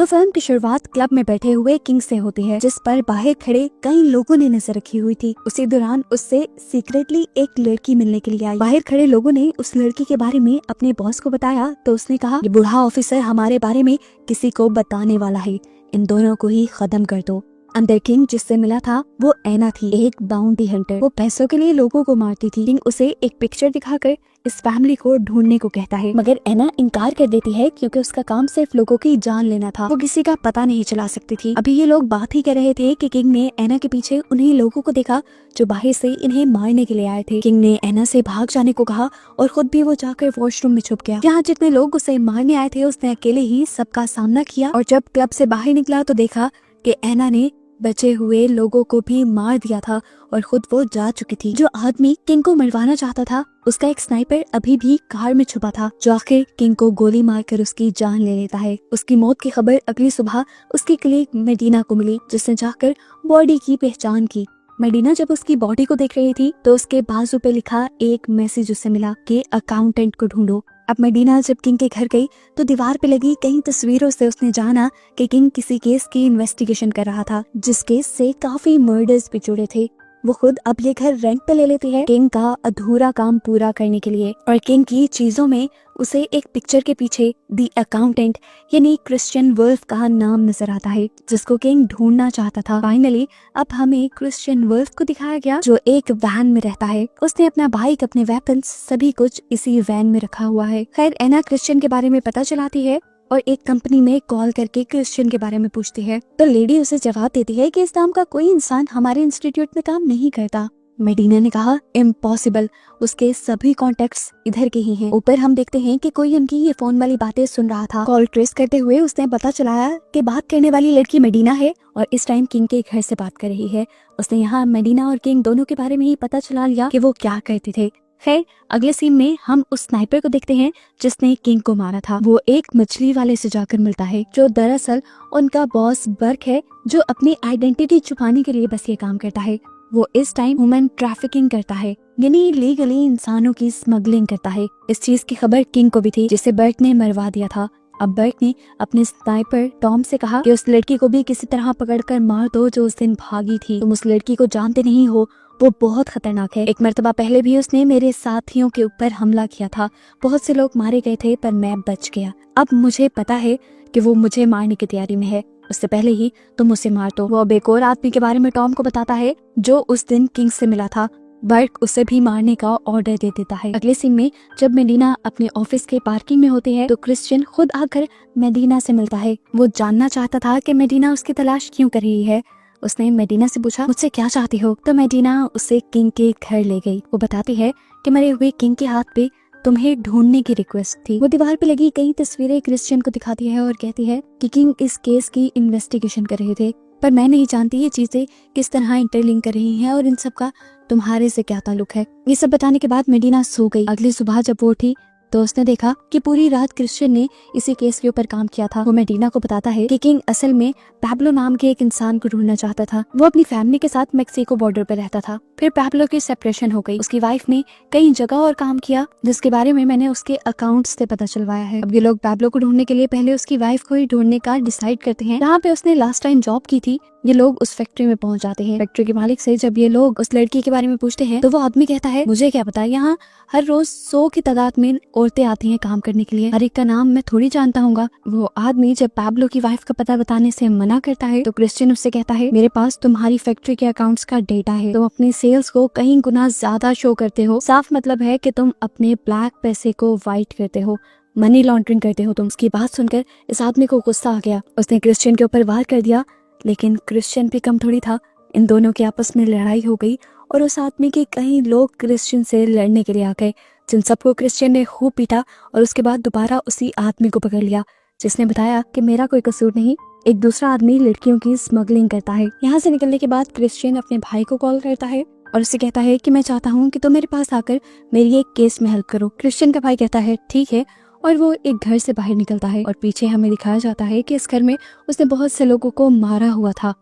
तो फिल्म की शुरुआत क्लब में बैठे हुए किंग से होती है, जिस पर बाहर खड़े कई लोगों ने नजर रखी हुई थी। उसी दौरान उससे सीक्रेटली एक लड़की मिलने के लिए आई। बाहर खड़े लोगों ने उस लड़की के बारे में अपने बॉस को बताया तो उसने कहा, ये बूढ़ा ऑफिसर हमारे बारे में किसी को बताने वाला है, इन दोनों को ही खत्म कर दो। अंदर किंग जिससे मिला था वो एना थी, एक बाउंटी हंटर। वो पैसों के लिए लोगों को मारती थी। किंग उसे एक पिक्चर दिखाकर इस फैमिली को ढूंढने को कहता है, मगर एना इनकार कर देती है क्योंकि उसका काम सिर्फ लोगों की जान लेना था, वो किसी का पता नहीं चला सकती थी। अभी ये लोग बात ही कर रहे थे कि किंग ने एना के पीछे उन्हीं लोगों को देखा जो बाहर से इन्हें मारने के लिए आए थे। किंग ने एना से भाग जाने को कहा और खुद भी वो जाकर वॉशरूम में छुप गया। यहाँ जितने लोग उसे मारने आए थे उसने अकेले ही सबका सामना किया और जब क्लब से बाहर निकला तो देखा कि एना ने बचे हुए लोगों को भी मार दिया था और खुद वो जा चुकी थी। जो आदमी किंग को मरवाना चाहता था उसका एक स्नाइपर अभी भी कार में छुपा था, जो आखिर किंग को गोली मारकर उसकी जान ले लेता है। उसकी मौत की खबर अगली सुबह उसकी कलीग मेडिना को मिली, जिसने जाकर बॉडी की पहचान की। मेडिना जब उसकी बॉडी को देख रही थी तो उसके बाजू पे लिखा एक मैसेज उसे मिला कि अकाउंटेंट को ढूंढो। अब मेडिना जब किंग के घर गई तो दीवार पे लगी कई तस्वीरों से उसने जाना कि किंग किसी केस की इन्वेस्टिगेशन कर रहा था, जिस केस से काफी मर्डर्स भी जुड़े थे। वो खुद अब ये घर रेंट पे ले लेती है किंग का अधूरा काम पूरा करने के लिए। और किंग की चीजों में उसे एक पिक्चर के पीछे दी अकाउंटेंट यानी क्रिश्चियन वुल्फ का नाम नजर आता है, जिसको किंग ढूंढना चाहता था। फाइनली अब हमें क्रिश्चियन वुल्फ को दिखाया गया जो एक वैन में रहता है। उसने अपना बाइक, अपने वेपन्स, सभी कुछ इसी वैन में रखा हुआ है। खैर एना क्रिश्चियन के बारे में पता चलाती है और एक कंपनी में कॉल करके क्रिश्चियन के बारे में पूछती है तो लेडी उसे जवाब देती है कि इस नाम का कोई इंसान हमारे इंस्टीट्यूट में काम नहीं करता। मेडिना ने कहा इम्पॉसिबल, उसके सभी कॉन्टेक्ट्स इधर के ही हैं। ऊपर हम देखते हैं कि कोई उनकी ये फोन वाली बातें सुन रहा था। कॉल ट्रेस करते हुए उसने पता चलाया कि बात करने वाली लड़की मेडिना है और इस टाइम किंग के घर से बात कर रही है। उसने यहाँ मेडिना और किंग दोनों के बारे में ही पता चला लिया कि वो क्या करते थे। खैर अगले सीन में हम उस स्नाइपर को देखते हैं जिसने किंग को मारा था। वो एक मछली वाले से जाकर मिलता है जो दरअसल उनका बॉस बर्क है, जो अपनी आइडेंटिटी छुपाने के लिए बस ये काम करता है। वो इस टाइम ह्यूमन ट्रैफिकिंग करता है, यानी लीगली इंसानों की स्मगलिंग करता है। इस चीज की खबर किंग को भी थी जिसे बर्क ने मरवा दिया था। अब बर्क ने अपने स्नाइपर टॉम से कहा कि उस लड़की को भी किसी तरह पकड़कर मार दो जो उस दिन भागी थी। तुम उस लड़की को जानते नहीं हो, वो बहुत खतरनाक है। एक मर्तबा पहले भी उसने मेरे साथियों के ऊपर हमला किया था, बहुत से लोग मारे गए थे पर मैं बच गया। अब मुझे पता है कि वो मुझे मारने की तैयारी में है, उससे पहले ही तुम उसे मार दो। वो अब एक और आदमी के बारे में टॉम को बताता है जो उस दिन किंग से मिला था। बर्क उसे भी मारने का ऑर्डर दे देता है। अगले सीन में जब मेडिना अपने ऑफिस के पार्किंग में होती है तो क्रिश्चियन खुद आकर मेडिना से मिलता है। वो जानना चाहता था कि मेडिना उसकी तलाश क्यों कर रही है। उसने मेडिना से पूछा मुझसे क्या चाहती हो, तो मेडिना उसे किंग के घर ले गई। वो बताती है कि मरे हुए किंग के हाथ पे तुम्हें ढूंढने की रिक्वेस्ट थी। वो दीवार पे लगी कई तस्वीरें क्रिश्चियन को दिखाती है और कहती है कि किंग इस केस की इन्वेस्टिगेशन कर रहे थे, पर मैं नहीं जानती ये चीजें किस तरह इंटरलिंक कर रही हैं और इन सब का तुम्हारे से क्या ताल्लुक है। ये सब बताने के बाद मेडिना सो गई। अगली सुबह जब वो उठी तो उसने देखा कि पूरी रात क्रिश्चियन ने इसी केस के ऊपर काम किया था। वो मेडिना को बताता है कि किंग असल में पैब्लो नाम के एक इंसान को ढूंढना चाहता था। वो अपनी फैमिली के साथ मेक्सिको बॉर्डर पर रहता था। फिर पैब्लो की सेपरेशन हो गई। उसकी वाइफ ने कई जगह और काम किया जिसके बारे में मैंने उसके अकाउंट्स से पता चलवाया है। अब ये लोग पैब्लो को ढूंढने के लिए पहले उसकी वाइफ को ही ढूंढने का डिसाइड करते हैं। जहाँ पे उसने लास्ट टाइम जॉब की थी ये लोग उस फैक्ट्री में पहुंच जाते हैं। फैक्ट्री के मालिक से जब ये लोग उस लड़की के बारे में पूछते हैं तो वो आदमी कहता है मुझे क्या पता, यहाँ हर रोज 100 की तादाद में औरतें आती हैं काम करने के लिए, हर एक का नाम मैं थोड़ी जानता हूँ। वो आदमी जब पैब्लो की वाइफ का पता बताने से मना करता है तो क्रिश्चियन उससे कहता है मेरे पास तुम्हारी फैक्ट्री के अकाउंट्स का डेटा है, तुम अपनी सेल्स को कई गुना ज्यादा शो करते हो, साफ मतलब है कि तुम अपने ब्लैक पैसे को व्हाइट करते हो, मनी लॉन्ड्रिंग करते हो तुम। उसकी बात सुनकर इस आदमी को गुस्सा आ गया। उसने क्रिश्चियन के ऊपर वार कर दिया, लेकिन क्रिश्चियन भी कम थोड़ी था। इन दोनों की आपस में लड़ाई हो गई और उस आदमी के कई लोग क्रिश्चियन से लड़ने के लिए आ गए, जिन सबको क्रिश्चियन ने खूब पीटा और उसके बाद दोबारा उसी आदमी को पकड़ लिया जिसने बताया कि मेरा कोई कसूर नहीं, एक दूसरा आदमी लड़कियों की स्मगलिंग करता है। यहाँ से निकलने के बाद क्रिश्चियन अपने भाई को कॉल करता है और उससे कहता है कि मैं चाहता हूँ कि तुम मेरे पास आकर मेरी एक केस में हेल्प करो। क्रिश्चियन का भाई कहता है ठीक है और वो एक घर से बाहर निकलता है और पीछे हमें दिखाया जाता है कि इस घर में उसने बहुत से लोगों को मारा हुआ था।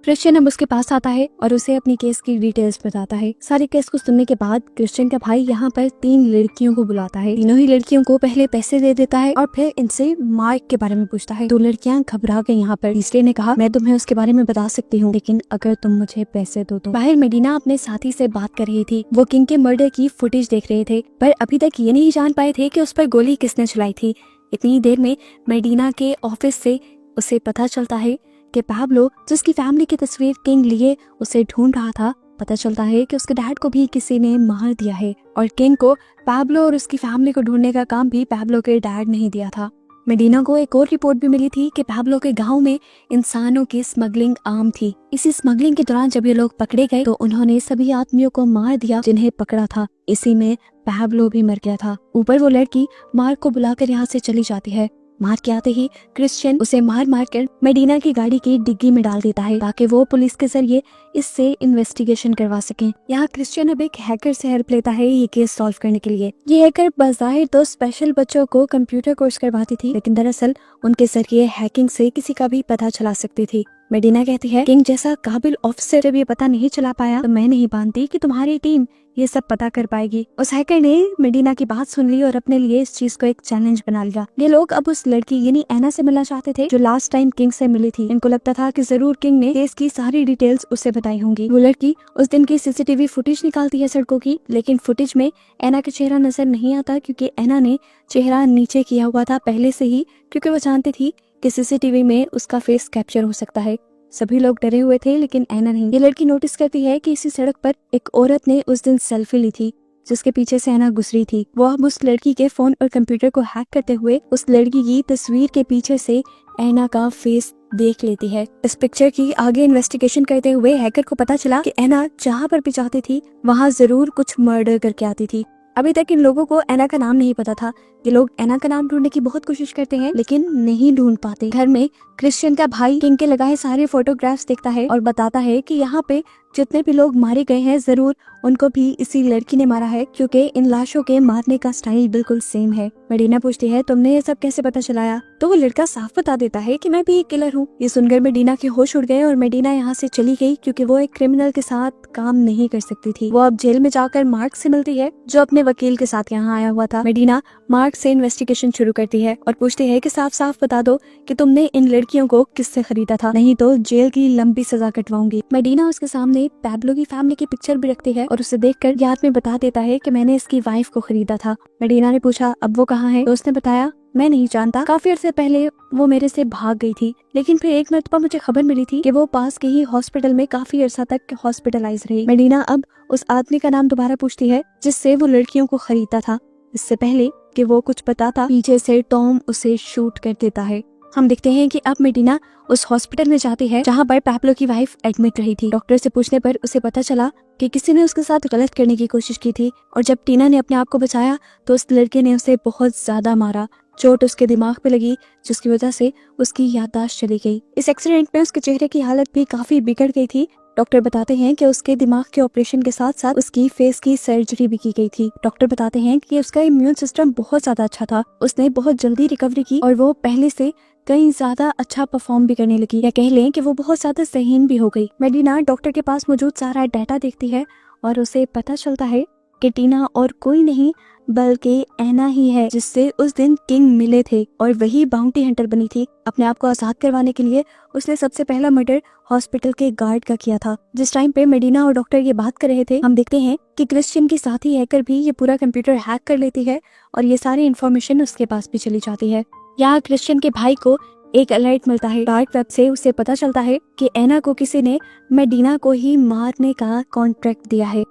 क्रिश्चियन अब उसके पास आता है और उसे अपनी केस की डिटेल्स बताता है। सारे केस को सुनने के बाद क्रिश्चियन का भाई यहाँ पर 3 लड़कियों को बुलाता है। तीनों ही लड़कियों को पहले पैसे दे देता है और फिर इनसे मार्क के बारे में पूछता है। 2 लड़कियां घबरा गई यहाँ पर। तीसरे ने कहा, मैं तुम्हें उसके बारे में बता सकती हूँ, लेकिन अगर तुम मुझे पैसे दो तो। बाहर मेडिना अपने साथी से बात कर रही थी। वो किंग के मर्डर की फुटेज देख रहे थे, पर अभी तक ये नहीं जान पाए थे कि उस पर गोली किसने चलाई थी। इतनी देर में मेडिना के ऑफिस से उसे पता चलता है कि पैब्लो, जिसकी फैमिली की तस्वीर किंग लिए उसे ढूंढ रहा था, पता चलता है कि उसके डैड को भी किसी ने मार दिया है और किंग को पैब्लो और उसकी फैमिली को ढूंढने का काम भी पैब्लो के डैड ने ही दिया था। मेडिना को एक और रिपोर्ट भी मिली थी कि पैब्लो के गांव में इंसानों की स्मगलिंग आम थी। इसी स्मगलिंग के दौरान जब ये लोग पकड़े गए तो उन्होंने सभी आदमियों को मार दिया जिन्हें पकड़ा था। इसी में पैब्लो भी मर गया था। ऊपर वो लड़की मार्क को बुलाकर यहाँ से चली जाती है। मार्क के आते ही क्रिश्चियन उसे मार कर मेडिना की गाड़ी की डिग्गी में डाल देता है ताकि वो पुलिस के जरिए इससे इन्वेस्टिगेशन करवा सके। यहाँ क्रिश्चियन अब एक हैकर से हेल्प लेता है ये केस सॉल्व करने के लिए। ये हैकर बज़ाहिर तो स्पेशल बच्चों को कंप्यूटर कोर्स करवाती थी, लेकिन दरअसल उनके जरिए हैकिंग से किसी का भी पता चला सकती थी। मेडिना कहती है, किंग जैसा काबिल ऑफिसर जब ये पता नहीं चला पाया तो मैं नहीं मानती कि तुम्हारी टीम ये सब पता कर पाएगी। उस हैकर ने मेडिना की बात सुन ली और अपने लिए इस चीज को एक चैलेंज बना लिया। ये लोग अब उस लड़की यानी एना से मिलना चाहते थे जो लास्ट टाइम किंग से मिली थी। इनको लगता था कि जरूर किंग ने केस की सारी डिटेल्स उसे बताई होंगी। वो लड़की उस दिन की सीसीटीवी फुटेज निकालती है सड़कों की, लेकिन फुटेज में एना का चेहरा नजर नहीं आता क्योंकि एना ने चेहरा नीचे किया हुआ था पहले से ही, क्योंकि वो जानती थी कि सीसीटीवी में उसका फेस कैप्चर हो सकता है। सभी लोग डरे हुए थे लेकिन एना नहीं। ये लड़की नोटिस करती है कि इसी सड़क पर एक औरत ने उस दिन सेल्फी ली थी जिसके पीछे से एना गुजरी थी। वो अब उस लड़की के फोन और कंप्यूटर को हैक करते हुए उस लड़की की तस्वीर के पीछे से एना का फेस देख लेती है। इस पिक्चर की आगे इन्वेस्टिगेशन करते हुए हैकर को पता चला कि एना जहाँ पर भी जाती थी वहाँ जरूर कुछ मर्डर करके आती थी। अभी तक इन लोगों को एना का नाम नहीं पता था। ये लोग एना का नाम ढूंढने की बहुत कोशिश करते हैं लेकिन नहीं ढूंढ पाते। घर में क्रिश्चियन का भाई किंग के लगाए सारे फोटोग्राफ्स देखता है और बताता है कि यहाँ पे जितने भी लोग मारे गए हैं जरूर उनको भी इसी लड़की ने मारा है क्योंकि इन लाशों के मारने का स्टाइल बिल्कुल सेम है। मेडिना पूछती है, तुमने ये सब कैसे पता चलाया? तो वो लड़का साफ बता देता है कि मैं भी एक किलर हूँ। ये सुनकर मेडिना के होश उड़ गए और मेडिना यहाँ से चली गई क्योंकि वो एक क्रिमिनल के साथ काम नहीं कर सकती थी। वो अब जेल में जाकर मार्क से मिलती है जो अपने वकील के साथ यहाँ आया हुआ था। मेडिना मार्क से इन्वेस्टिगेशन शुरू करती है और पूछती है कि साफ साफ बता दो कि तुमने इन लड़कियों को किससे खरीदा था, नहीं तो जेल की लंबी सजा कटवाऊंगी। मेडिना उसके सामने पैब्लो की फैमिली की पिक्चर भी रखती है और उसे देखकर याद में बता देता है कि मैंने इसकी वाइफ को खरीदा था। मेडिना ने पूछा, अब वो कहाँ है? तो उसने बताया, मैं नहीं जानता, काफी अर्से पहले वो मेरे से भाग गई थी, लेकिन फिर एक मरतबा मुझे खबर मिली थी कि वो पास के ही हॉस्पिटल में काफी अर्सा तक हॉस्पिटलाइज रही। मेडिना अब उस आदमी का नाम दोबारा पूछती है जिससे वो लड़कियों को खरीदता था। इससे पहले कि वो कुछ बताता पीछे से टॉम उसे शूट कर देता है। हम देखते हैं कि अब मेडिना उस हॉस्पिटल में जाती है जहाँ पर पैब्लो की वाइफ एडमिट रही थी। डॉक्टर से पूछने पर उसे पता चला कि किसी ने उसके साथ गलत करने की कोशिश की थी और जब टीना ने अपने आप को बचाया तो उस लड़के ने उसे बहुत ज्यादा मारा। चोट उसके दिमाग पे लगी जिसकी वजह से उसकी याददाश्त चली गई। इस एक्सीडेंट में उसके चेहरे की हालत भी काफी बिगड़ गई थी। डॉक्टर बताते हैं कि उसके दिमाग के ऑपरेशन के साथ साथ उसकी फेस की सर्जरी भी की गई थी। डॉक्टर बताते हैं कि उसका इम्यून सिस्टम बहुत ज्यादा अच्छा था, उसने बहुत जल्दी रिकवरी की और वो पहले से कहीं ज्यादा अच्छा परफॉर्म भी करने लगी, या कह लें कि वो बहुत ज्यादा ज़हीन भी हो गई। मेडिना डॉक्टर के पास मौजूद सारा डाटा देखती है और उसे पता चलता है कि टीना और कोई नहीं बल्कि एना ही है जिससे उस दिन किंग मिले थे और वही बाउंटी हंटर बनी थी। अपने आप को आजाद करवाने के लिए उसने सबसे पहला मर्डर हॉस्पिटल के गार्ड का किया था। जिस टाइम पे मेडिना और डॉक्टर ये बात कर रहे थे, हम देखते हैं कि क्रिश्चियन की साथी हैकर भी ये पूरा कंप्यूटर हैक कर लेती है और ये सारी इन्फॉर्मेशन उसके पास भी चली जाती है। यहाँ क्रिश्चियन के भाई को एक अलर्ट मिलता है। डार्क वेब से उसे पता चलता है कि एना को किसी ने मेडिना को ही मारने का कॉन्ट्रैक्ट दिया है।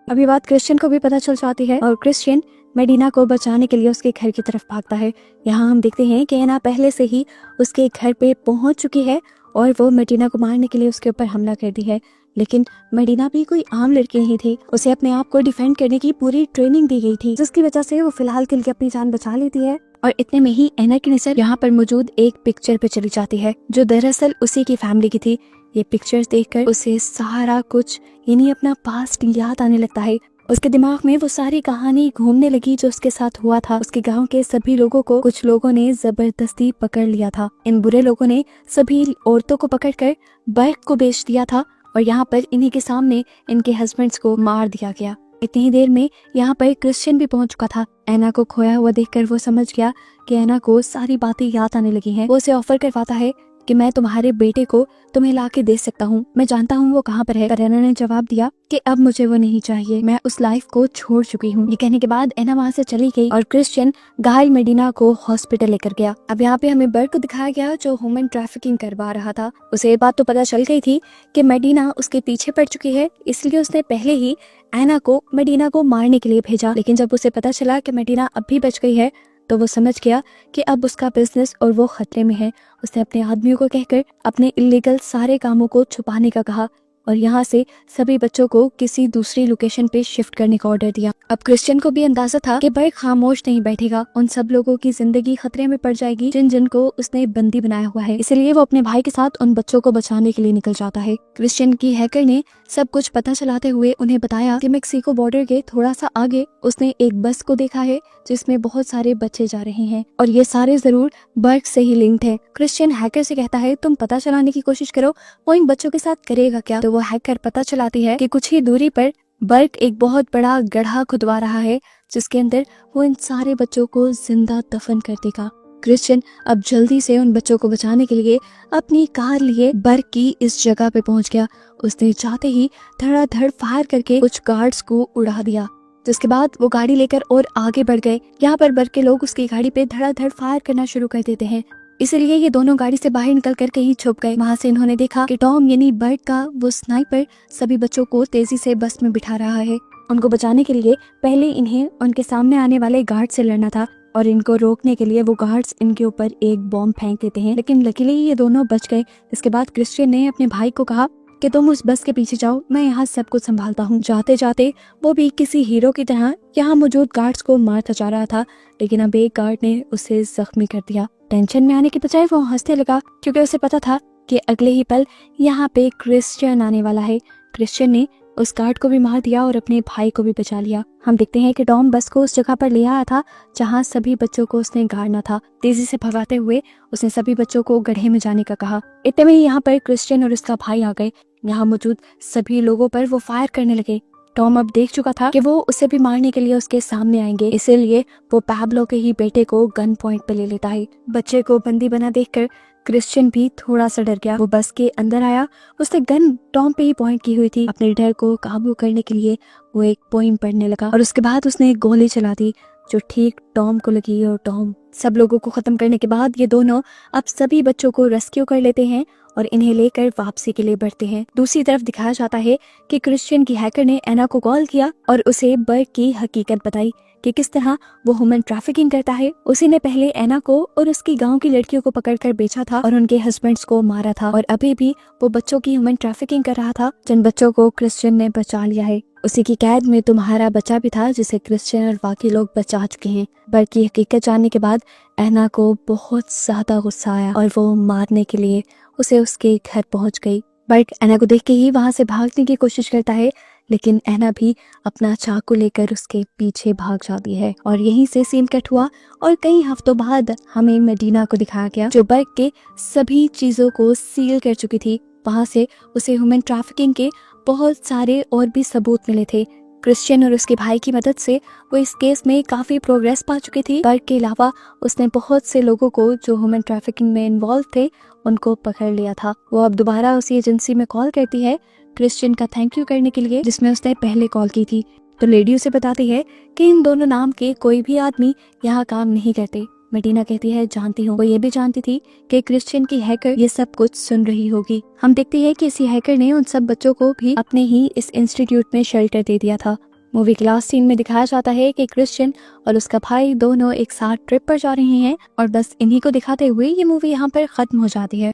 अभी बात क्रिश्चियन को भी पता चल जाती है और क्रिश्चियन मेडिना को बचाने के लिए उसके घर की तरफ भागता है। यहाँ हम देखते हैं कि एना पहले से ही उसके घर पे पहुंच चुकी है और वो मेडिना को मारने के लिए उसके ऊपर हमला कर दी है। लेकिन मेडिना भी कोई आम लड़की नहीं थी, उसे अपने आप को डिफेंड करने की पूरी ट्रेनिंग दी गई थी, जिसकी वजह से वो फिलहाल के लिए अपनी जान बचा लेती है। और इतने में ही एना की नजर यहाँ पर मौजूद एक पिक्चर पे चली जाती है जो दरअसल उसी की फैमिली की थी। ये पिक्चर्स देखकर उसे सारा कुछ यानी अपना पास्ट याद आने लगता है। उसके दिमाग में वो सारी कहानी घूमने लगी जो उसके साथ हुआ था। उसके गांव के सभी लोगों को कुछ लोगों ने जबरदस्ती पकड़ लिया था। इन बुरे लोगों ने सभी औरतों को पकड़कर बर्क को बेच दिया था और यहाँ पर इन्हीं के सामने इनके हस्बैंड्स को मार दिया गया। इतनी ही देर में यहाँ पर क्रिश्चियन भी पहुंच चुका था। एना को खोया हुआ देखकर वो समझ गया कि एना को सारी बातें याद आने लगी हैं। वो उसे ऑफर करवाता है कि मैं तुम्हारे बेटे को तुम्हें लाके दे सकता हूँ, मैं जानता हूँ वो कहाँ पर है। पर एना ने जवाब दिया कि अब मुझे वो नहीं चाहिए, मैं उस लाइफ को छोड़ चुकी हूँ। ये कहने के बाद एना वहाँ से चली गई और क्रिश्चियन घायल मेडिना को हॉस्पिटल लेकर गया। अब यहाँ पे हमें बर्क को दिखाया गया जो ह्यूमन ट्रैफिकिंग करवा रहा था। उसे ये बात तो पता चल गई थी कि मेडिना उसके पीछे पड़ चुकी है, इसलिए उसने पहले ही एना को मेडिना को मारने के लिए भेजा। लेकिन जब उसे पता चला कि मेडिना अब भी बच गई है तो वो समझ गया कि अब उसका बिजनेस और वो खतरे में है। उसने अपने आदमियों को कहकर अपने इलीगल सारे कामों को छुपाने का कहा और यहाँ से सभी बच्चों को किसी दूसरी लोकेशन पे शिफ्ट करने का ऑर्डर दिया। अब क्रिश्चियन को भी अंदाजा था कि बर्क खामोश नहीं बैठेगा, उन सब लोगों की जिंदगी खतरे में पड़ जाएगी जिन जिनको उसने बंदी बनाया हुआ है। इसलिए वो अपने भाई के साथ उन बच्चों को बचाने के लिए निकल जाता है। क्रिश्चियन की हैकर ने सब कुछ पता चलाते हुए उन्हें बताया कि मेक्सिको बॉर्डर के थोड़ा सा आगे उसने एक बस को देखा है जिसमें बहुत सारे बच्चे जा रहे हैं और ये सारे जरूर बर्क से ही लिंक्ड है। क्रिश्चियन हैकर से कहता है तुम पता चलाने की कोशिश करो वो इन बच्चों के साथ करेगा क्या। तो वो हैकर पता चलाती है कि कुछ ही दूरी पर बर्क एक बहुत बड़ा गड्ढा खुदवा रहा है जिसके अंदर वो इन सारे बच्चों को जिंदा दफन कर देगा। क्रिश्चियन अब जल्दी से उन बच्चों को बचाने के लिए अपनी कार लिए बर्क की इस जगह पे पहुंच गया। उसने जाते ही धड़ाधड़ फायर करके कुछ गार्ड्स को उड़ा दिया, जिसके बाद वो गाड़ी लेकर और आगे बढ़ गए। यहाँ पर बर्क के लोग उसकी गाड़ी पे धड़ाधड़ फायर करना शुरू कर देते हैं, इसलिए ये दोनों गाड़ी से बाहर निकल कर कहीं छुप गए। वहाँ से इन्होंने देखा कि टॉम यानी बर्क का वो स्नाइपर सभी बच्चों को तेजी से बस में बिठा रहा है। उनको बचाने के लिए पहले इन्हें उनके सामने आने वाले गार्ड से लड़ना था और इनको रोकने के लिए वो गार्ड्स इनके ऊपर एक बॉम्ब फेंक देते हैं, लेकिन लकीली ये दोनों बच गए। इसके बाद क्रिश्चियन ने अपने भाई को कहा कि तुम उस बस के पीछे जाओ, मैं यहाँ सब कुछ संभालता हूँ। जाते जाते वो भी किसी हीरो की तरह यहाँ मौजूद गार्ड्स को मारता जा रहा था, लेकिन अब एक गार्ड ने उसे जख्मी कर दिया। टेंशन में आने की बजाय वो हंसने लगा क्योंकि उसे पता था कि अगले ही पल यहाँ पे क्रिश्चियन आने वाला है। क्रिश्चियन ने उस गार्ड को भी मार दिया और अपने भाई को भी बचा लिया। हम देखते हैं कि टॉम बस को उस जगह पर ले आया था जहाँ सभी बच्चों को उसने गाड़ना था। तेजी से भगाते हुए उसने सभी बच्चों को गड्ढे में जाने का कहा। इतने में यहाँ पर क्रिश्चियन और उसका भाई आ गए। यहाँ मौजूद सभी लोगों पर वो फायर करने लगे। टॉम अब देख चुका था कि वो उसे भी मारने के लिए उसके सामने आएंगे, इसीलिए वो पैब्लो के ही बेटे को गन पॉइंट पे ले लेता है। बच्चे को बंदी बना देखकर क्रिश्चियन भी थोड़ा सा डर गया। वो बस के अंदर आया, उसने गन टॉम पे ही पॉइंट की हुई थी। अपने डर को काबू करने के लिए वो एक पोइम पढ़ने लगा और उसके बाद उसने एक गोली चला दी जो ठीक टॉम को लगी और टॉम सब लोगों को खत्म करने के बाद ये दोनों अब सभी बच्चों को रेस्क्यू कर लेते हैं और इन्हें लेकर वापसी के लिए बढ़ते हैं। दूसरी तरफ दिखाया जाता है कि क्रिश्चियन की हैकर ने एना को कॉल किया और उसे बर्क की हकीकत बताई कि किस तरह वो ह्यूमन ट्रैफिकिंग करता है। उसी ने पहले एना को और उसकी गांव की लड़कियों को पकड़कर बेचा था और उनके हस्बैंड्स को मारा था और अभी भी वो बच्चों की ह्यूमन ट्रैफिकिंग कर रहा था जिन बच्चों को क्रिश्चियन ने बचा लिया है। उसी की कैद में तुम्हारा बच्चा भी था जिसे क्रिश्चियन और बाकी लोग बचा चुके हैं। बर्क की हकीकत जानने के बाद एना को बहुत ज्यादा गुस्सा आया और वो मारने के लिए उसे उसके घर पहुंच गई। बर्क एना को देख के ही वहां से भागने की कोशिश करता है, लेकिन एना भी अपना चाकू लेकर उसके पीछे भाग जाती है और यहीं से सीन कट हुआ और कई हफ्तों बाद हमें मेडिना को दिखाया गया जो बर्क के सभी चीजों को सील कर चुकी थी। वहां से उसे ह्यूमन ट्रैफिकिंग के बहुत सारे और भी सबूत मिले थे। क्रिश्चियन और उसके भाई की मदद से वो इस केस में काफी प्रोग्रेस पा चुकी थी। बर्क के अलावा उसने बहुत से लोगों को जो ह्यूमन ट्रैफिकिंग में इन्वॉल्व थे उनको पकड़ लिया था। वो अब दोबारा उसी एजेंसी में कॉल करती है क्रिश्चियन का थैंक यू करने के लिए जिसमें उसने पहले कॉल की थी। तो लेडी उसे बताती है कि इन दोनों नाम के कोई भी आदमी यहाँ काम नहीं करते। मेडिना कहती है जानती हूँ। वो ये भी जानती थी कि क्रिश्चियन की हैकर ये सब कुछ सुन रही होगी। हम देखते हैं कि इसी हैकर ने उन सब बच्चों को भी अपने ही इस इंस्टीट्यूट में शेल्टर दे दिया था। मूवी के लास्ट सीन में दिखाया जाता है कि क्रिश्चियन और उसका भाई दोनों एक साथ ट्रिप पर जा रहे हैं और बस इन्हीं को दिखाते हुए ये मूवी यहाँ पर खत्म हो जाती है।